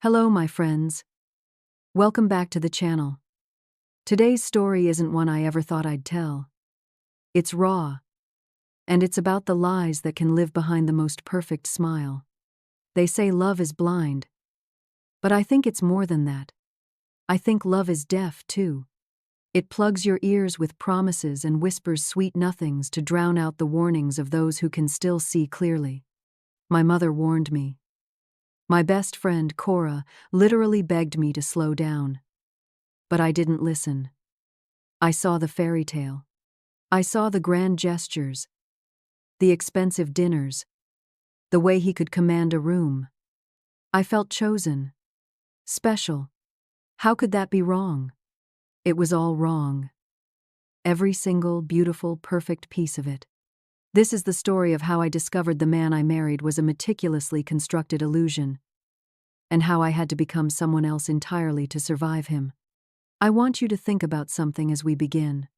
Hello, my friends. Welcome back to the channel. Today's story isn't one I ever thought I'd tell. It's raw, and it's about the lies that can live behind the most perfect smile. They say love is blind, but I think it's more than that. I think love is deaf, too. It plugs your ears with promises and whispers sweet nothings to drown out the warnings of those who can still see clearly. My mother warned me. My best friend, Cora, literally begged me to slow down. But I didn't listen. I saw the fairy tale. I saw the grand gestures, the expensive dinners, the way he could command a room. I felt chosen, special. How could that be wrong? It was all wrong. Every single, beautiful, perfect piece of it. This is the story of how I discovered the man I married was a meticulously constructed illusion, and how I had to become someone else entirely to survive him. I want you to think about something as we begin.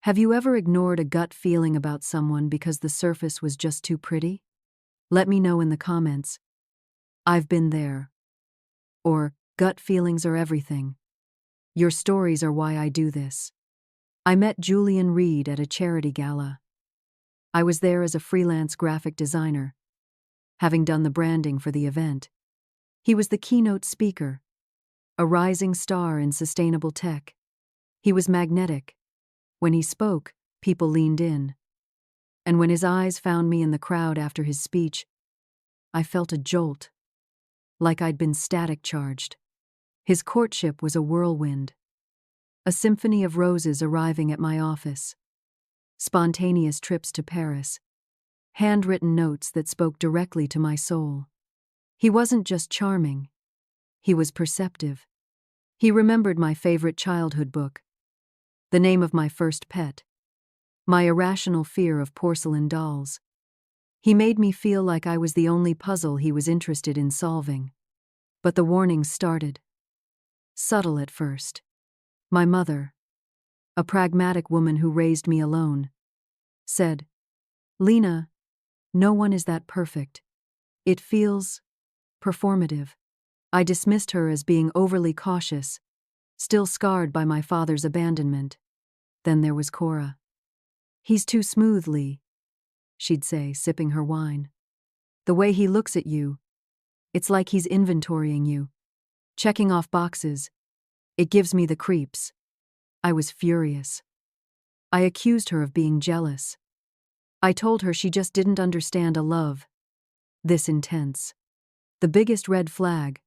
Have you ever ignored a gut feeling about someone because the surface was just too pretty? Let me know in the comments. I've been there. Or, gut feelings are everything. Your stories are why I do this. I met Julian Reed at a charity gala. I was there as a freelance graphic designer, having done the branding for the event. He was the keynote speaker, a rising star in sustainable tech. He was magnetic. When he spoke, people leaned in. And when his eyes found me in the crowd after his speech, I felt a jolt, like I'd been static charged. His courtship was a whirlwind, a symphony of roses arriving at my office, spontaneous trips to Paris, handwritten notes that spoke directly to my soul. He wasn't just charming, he was perceptive. He remembered my favorite childhood book, the name of my first pet, my irrational fear of porcelain dolls. He made me feel like I was the only puzzle he was interested in solving. But the warnings started. Subtle at first. My mother, a pragmatic woman who raised me alone, said, "Lena, no one is that perfect. It feels performative." I dismissed her as being overly cautious, still scarred by my father's abandonment. Then there was Cora. "He's too smooth, Lee," she'd say, sipping her wine. "The way he looks at you, it's like he's inventorying you, checking off boxes. It gives me the creeps." I was furious. I accused her of being jealous. I told her she just didn't understand a love this intense. The biggest red flag,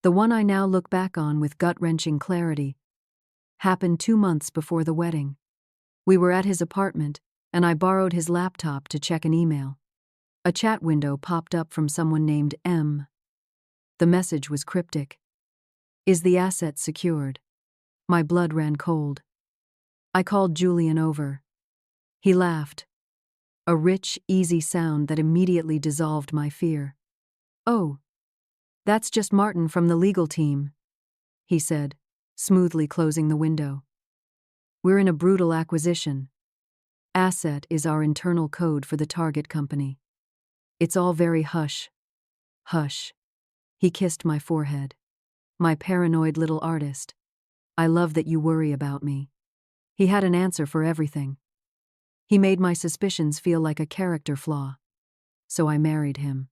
the one I now look back on with gut-wrenching clarity, happened 2 months before the wedding. We were at his apartment, and I borrowed his laptop to check an email. A chat window popped up from someone named M. The message was cryptic. "Is the asset secured?" My blood ran cold. I called Julian over. He laughed. A rich, easy sound that immediately dissolved my fear. "Oh, that's just Martin from the legal team," he said, smoothly closing the window. "We're in a brutal acquisition. Asset is our internal code for the target company. It's all very hush. Hush." He kissed my forehead. "My paranoid little artist. I love that you worry about me." He had an answer for everything. He made my suspicions feel like a character flaw. So I married him.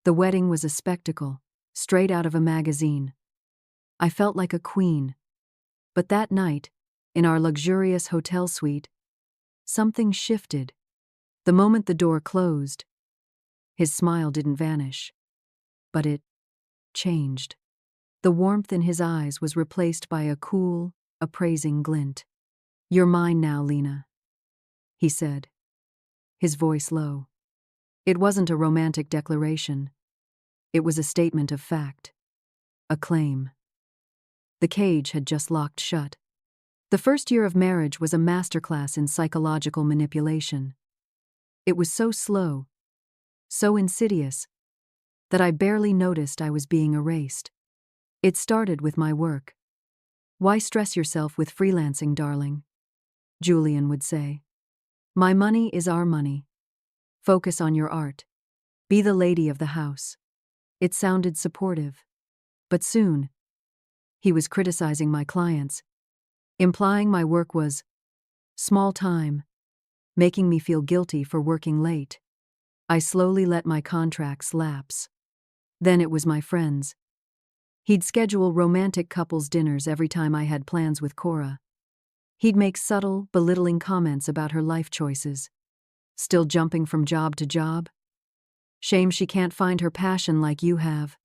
The wedding was a spectacle, straight out of a magazine. I felt like a queen. But that night, in our luxurious hotel suite, something shifted. The moment the door closed, his smile didn't vanish. But it changed. The warmth in his eyes was replaced by a cool, appraising glint. "You're mine now, Lena," he said, his voice low. It wasn't a romantic declaration. It was a statement of fact. A claim. The cage had just locked shut. The first year of marriage was a masterclass in psychological manipulation. It was so slow, so insidious, that I barely noticed I was being erased. It started with my work. "Why stress yourself with freelancing, darling?" Julian would say. "My money is our money. Focus on your art. Be the lady of the house." It sounded supportive. But soon, he was criticizing my clients, implying my work was small time, making me feel guilty for working late. I slowly let my contracts lapse. Then it was my friends. He'd schedule romantic couples dinners every time I had plans with Cora. He'd make subtle, belittling comments about her life choices. Still jumping from job to job? Shame she can't find her passion like you have.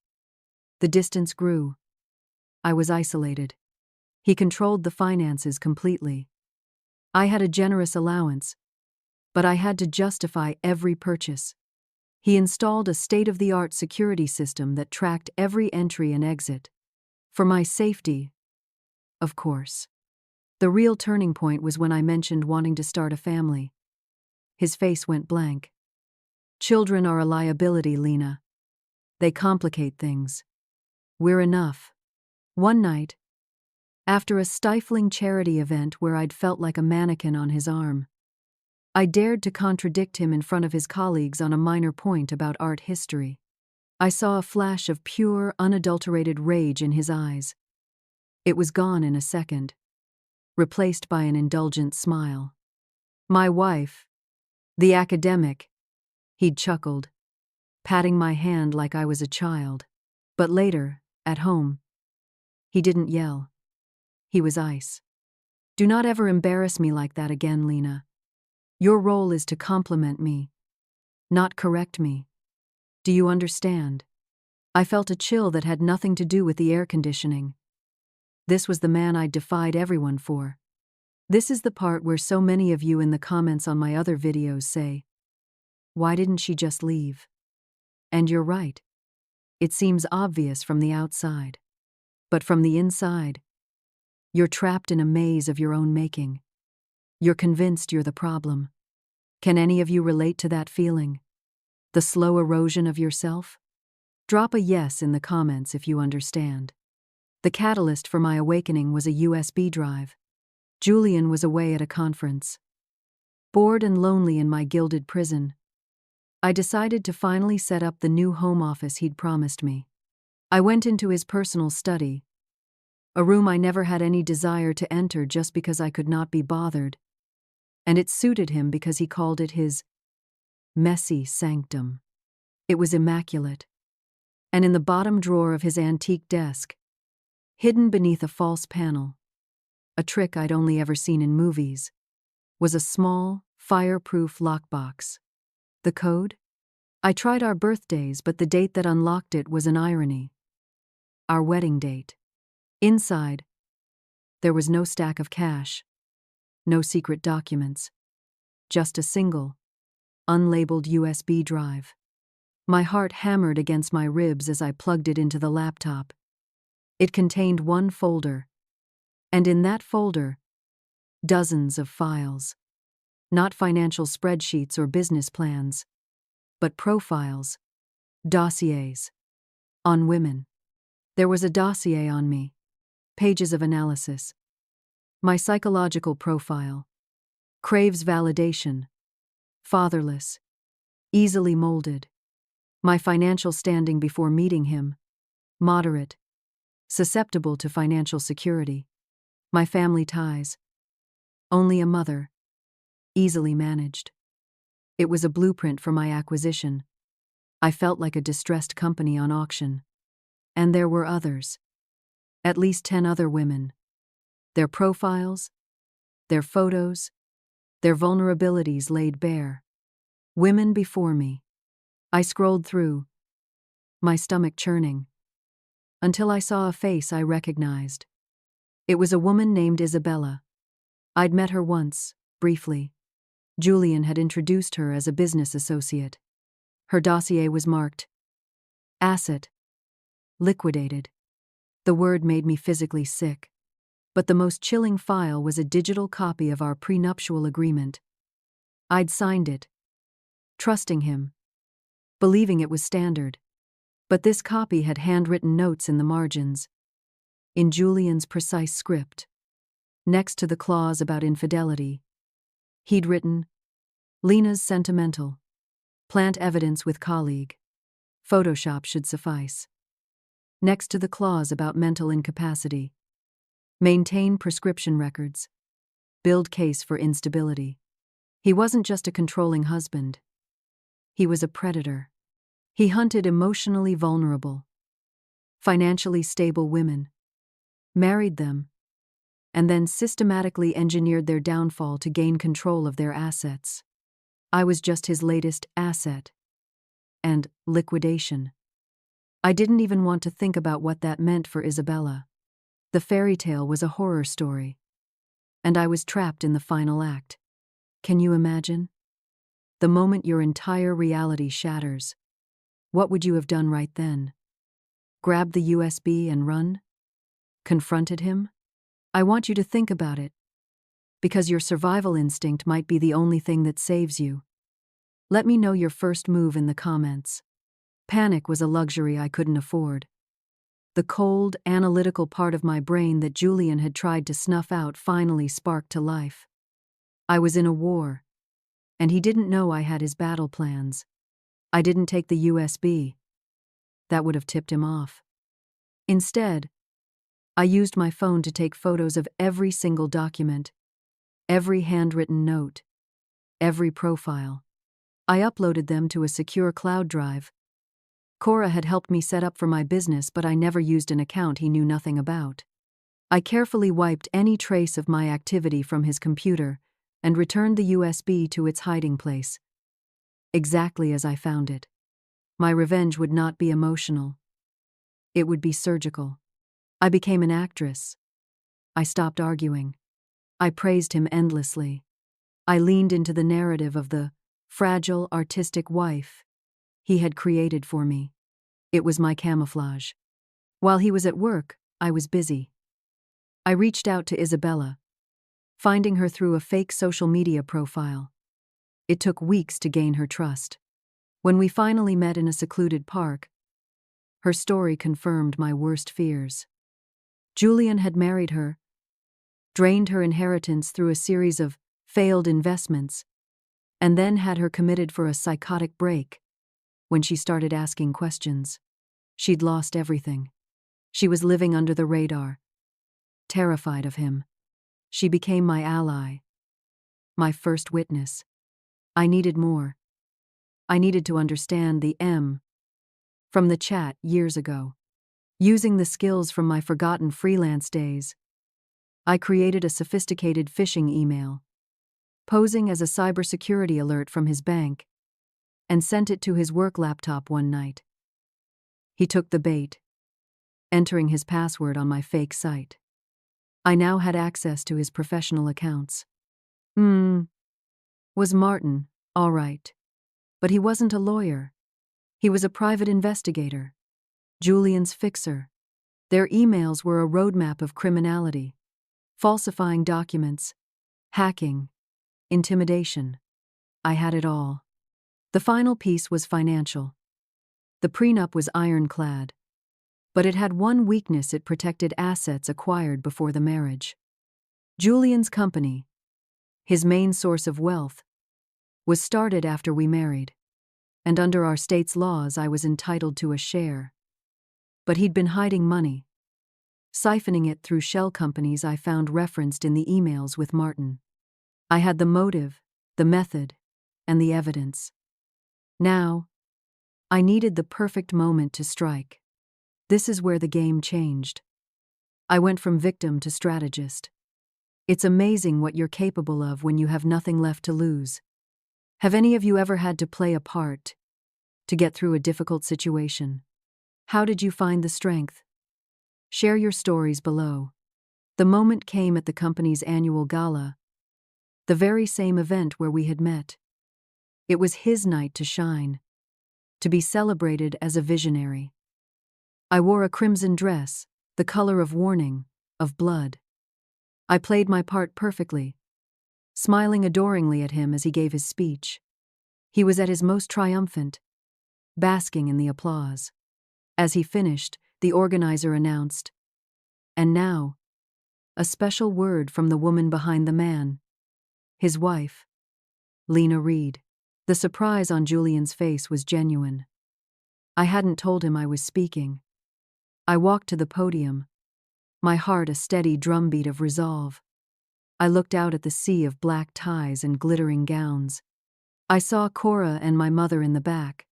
The distance grew. I was isolated. He controlled the finances completely. I had a generous allowance, but I had to justify every purchase. He installed a state-of-the-art security system that tracked every entry and exit. For my safety, of course. The real turning point was when I mentioned wanting to start a family. His face went blank. Children are a liability, Lena. They complicate things. We're enough. One night, after a stifling charity event where I'd felt like a mannequin on his arm, I dared to contradict him in front of his colleagues on a minor point about art history. I saw a flash of pure, unadulterated rage in his eyes. It was gone in a second, replaced by an indulgent smile. My wife, the academic, he'd chuckled, patting my hand like I was a child. But later, at home, he didn't yell. He was ice. Do not ever embarrass me like that again, Lena. Your role is to compliment me, not correct me. Do you understand? I felt a chill that had nothing to do with the air conditioning. This was the man I'd defied everyone for. This is the part where so many of you in the comments on my other videos say, "Why didn't she just leave?" And you're right. It seems obvious from the outside. But from the inside, you're trapped in a maze of your own making. You're convinced you're the problem. Can any of you relate to that feeling? The slow erosion of yourself? Drop a yes in the comments if you understand. The catalyst for my awakening was a USB drive. Julian was away at a conference. Bored and lonely in my gilded prison, I decided to finally set up the new home office he'd promised me. I went into his personal study, a room I never had any desire to enter just because I could not be bothered, and it suited him because he called it his messy sanctum. It was immaculate, and in the bottom drawer of his antique desk, hidden beneath a false panel, a trick I'd only ever seen in movies, was a small, fireproof lockbox. The code? I tried our birthdays, but the date that unlocked it was an irony. Our wedding date. Inside, there was no stack of cash, no secret documents, just a single, unlabeled USB drive. My heart hammered against my ribs as I plugged it into the laptop. It contained one folder, and in that folder, dozens of files. Not financial spreadsheets or business plans, but profiles, dossiers, on women. There was a dossier on me, pages of analysis. My psychological profile: craves validation, fatherless, easily molded. My financial standing before meeting him: moderate, susceptible to financial security. My family ties: only a mother, easily managed. It was a blueprint for my acquisition. I felt like a distressed company on auction. And there were others. At least 10 other women. Their profiles, their photos, their vulnerabilities laid bare. Women before me. I scrolled through, my stomach churning, until I saw a face I recognized. It was a woman named Isabella. I'd met her once, briefly. Julian had introduced her as a business associate. Her dossier was marked asset, liquidated. The word made me physically sick. But the most chilling file was a digital copy of our prenuptial agreement. I'd signed it, trusting him, believing it was standard. But this copy had handwritten notes in the margins, in Julian's precise script. Next to the clause about infidelity, he'd written, "Lena's sentimental. Plant evidence with colleague. Photoshop should suffice." next to the clause about mental incapacity. Maintain prescription records. Build case for instability. He wasn't just a controlling husband. He was a predator. He hunted emotionally vulnerable, financially stable women, married them, and then systematically engineered their downfall to gain control of their assets. I was just his latest asset. And liquidation. I didn't even want to think about what that meant for Isabella. The fairy tale was a horror story. And I was trapped in the final act. Can you imagine? The moment your entire reality shatters. What would you have done right then? Grabbed the USB and run? Confronted him? I want you to think about it. Because your survival instinct might be the only thing that saves you. Let me know your first move in the comments. Panic was a luxury I couldn't afford. The cold, analytical part of my brain that Julian had tried to snuff out finally sparked to life. I was in a war, and he didn't know I had his battle plans. I didn't take the USB. That would have tipped him off. Instead, I used my phone to take photos of every single document, every handwritten note, every profile. I uploaded them to a secure cloud drive. Cora had helped me set up for my business, but I never used an account he knew nothing about. I carefully wiped any trace of my activity from his computer and returned the USB to its hiding place. Exactly as I found it. My revenge would not be emotional. It would be surgical. I became an actress. I stopped arguing. I praised him endlessly. I leaned into the narrative of the fragile, artistic wife he had created for me. It was my camouflage. While he was at work, I was busy. I reached out to Isabella, finding her through a fake social media profile. It took weeks to gain her trust. When we finally met in a secluded park, her story confirmed my worst fears. Julian had married her, drained her inheritance through a series of failed investments, and then had her committed for a psychotic break. When she started asking questions, she'd lost everything. She was living under the radar, terrified of him. She became my ally, my first witness. I needed more. I needed to understand the M from the chat years ago. Using the skills from my forgotten freelance days, I created a sophisticated phishing email, posing as a cybersecurity alert from his bank, and sent it to his work laptop one night. He took the bait, entering his password on my fake site. I now had access to his professional accounts. Was Martin, all right. But he wasn't a lawyer. He was a private investigator. Julian's fixer. Their emails were a roadmap of criminality. Falsifying documents, hacking, intimidation. I had it all. The final piece was financial. The prenup was ironclad. But it had one weakness: it protected assets acquired before the marriage. Julian's company, his main source of wealth, was started after we married. And under our state's laws, I was entitled to a share. But he'd been hiding money, siphoning it through shell companies I found referenced in the emails with Martin. I had the motive, the method, and the evidence. Now, I needed the perfect moment to strike. This is where the game changed. I went from victim to strategist. It's amazing what you're capable of when you have nothing left to lose. Have any of you ever had to play a part to get through a difficult situation? How did you find the strength? Share your stories below. The moment came at the company's annual gala, the very same event where we had met. It was his night to shine, to be celebrated as a visionary. I wore a crimson dress, the color of warning, of blood. I played my part perfectly, smiling adoringly at him as he gave his speech. He was at his most triumphant, basking in the applause. As he finished, the organizer announced, "And now, a special word from the woman behind the man, his wife, Lena Reed." The surprise on Julian's face was genuine. I hadn't told him I was speaking. I walked to the podium, my heart a steady drumbeat of resolve. I looked out at the sea of black ties and glittering gowns. I saw Cora and my mother in the back,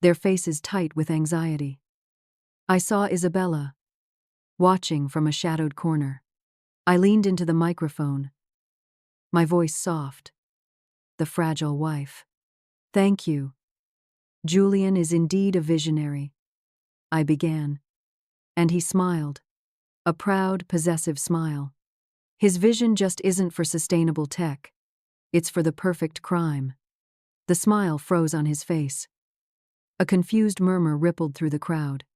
their faces tight with anxiety. I saw Isabella, watching from a shadowed corner. I leaned into the microphone, my voice soft, the fragile wife. "Thank you. Julian is indeed a visionary," I began. And he smiled, a proud, possessive smile. His vision just isn't for sustainable tech. It's for the perfect crime. The smile froze on his face. A confused murmur rippled through the crowd.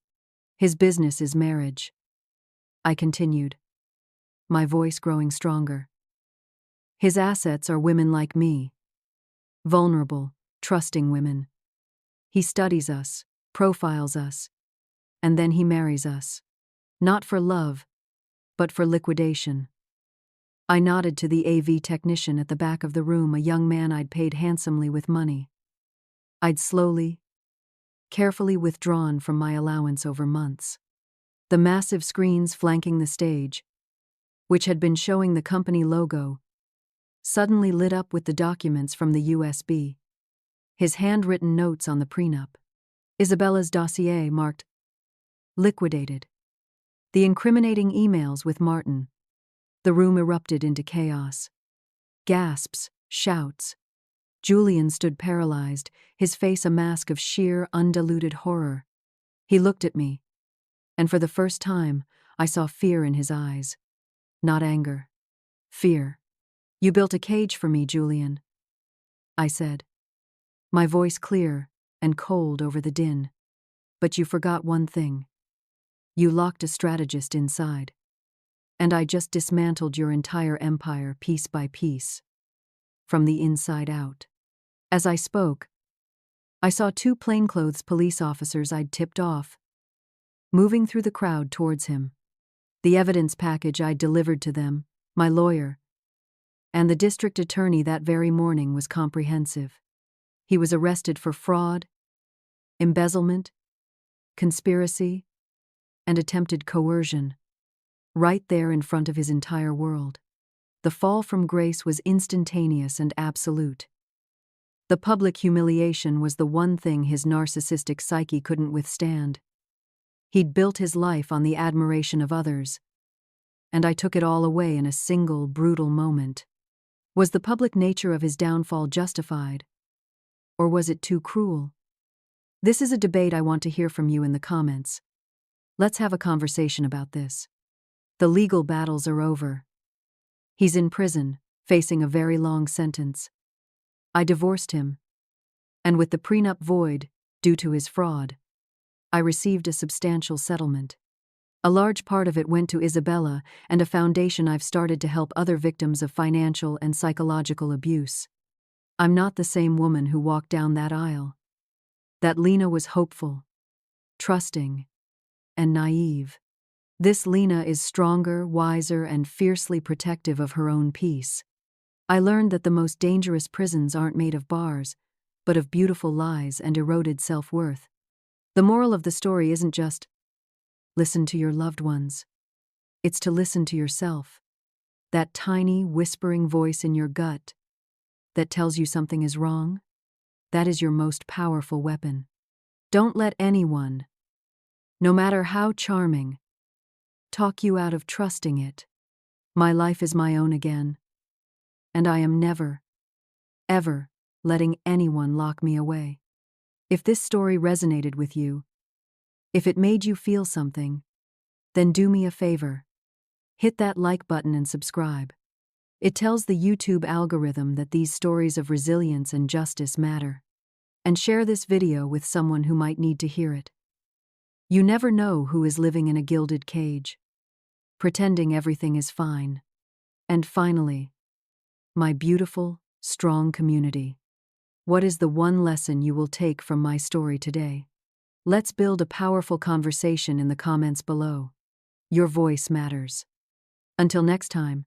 His business is marriage. I continued, my voice growing stronger. His assets are women like me. Vulnerable, trusting women. He studies us, profiles us, and then he marries us. Not for love, but for liquidation. I nodded to the AV technician at the back of the room, a young man I'd paid handsomely with money. I'd slowly, carefully withdrawn from my allowance over months. The massive screens flanking the stage, which had been showing the company logo, suddenly lit up with the documents from the USB. His handwritten notes on the prenup. Isabella's dossier marked liquidated. The incriminating emails with Martin. The room erupted into chaos. Gasps, shouts. Julian stood paralyzed, his face a mask of sheer, undiluted horror. He looked at me, and for the first time, I saw fear in his eyes. Not anger. Fear. "You built a cage for me, Julian," I said, my voice clear and cold over the din. "But you forgot one thing. You locked a strategist inside. And I just dismantled your entire empire piece by piece, from the inside out." As I spoke, I saw 2 plainclothes police officers I'd tipped off, moving through the crowd towards him. The evidence package I'd delivered to them, my lawyer, and the district attorney that very morning was comprehensive. He was arrested for fraud, embezzlement, conspiracy, and attempted coercion. Right there in front of his entire world. The fall from grace was instantaneous and absolute. The public humiliation was the one thing his narcissistic psyche couldn't withstand. He'd built his life on the admiration of others, and I took it all away in a single, brutal moment. Was the public nature of his downfall justified? Or was it too cruel? This is a debate I want to hear from you in the comments. Let's have a conversation about this. The legal battles are over. He's in prison, facing a very long sentence. I divorced him, and with the prenup void, due to his fraud, I received a substantial settlement. A large part of it went to Isabella and a foundation I've started to help other victims of financial and psychological abuse. I'm not the same woman who walked down that aisle. That Lena was hopeful, trusting, and naive. This Lena is stronger, wiser, and fiercely protective of her own peace. I learned that the most dangerous prisons aren't made of bars, but of beautiful lies and eroded self-worth. The moral of the story isn't just, listen to your loved ones. It's to listen to yourself. That tiny, whispering voice in your gut that tells you something is wrong, that is your most powerful weapon. Don't let anyone, no matter how charming, talk you out of trusting it. My life is my own again, and I am never, ever letting anyone lock me away. If this story resonated with you, if it made you feel something, then do me a favor. Hit that like button and subscribe. It tells the YouTube algorithm that these stories of resilience and justice matter. And share this video with someone who might need to hear it. You never know who is living in a gilded cage, pretending everything is fine. And finally, my beautiful, strong community. What is the one lesson you will take from my story today? Let's build a powerful conversation in the comments below. Your voice matters. Until next time,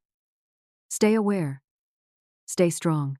stay aware, stay strong.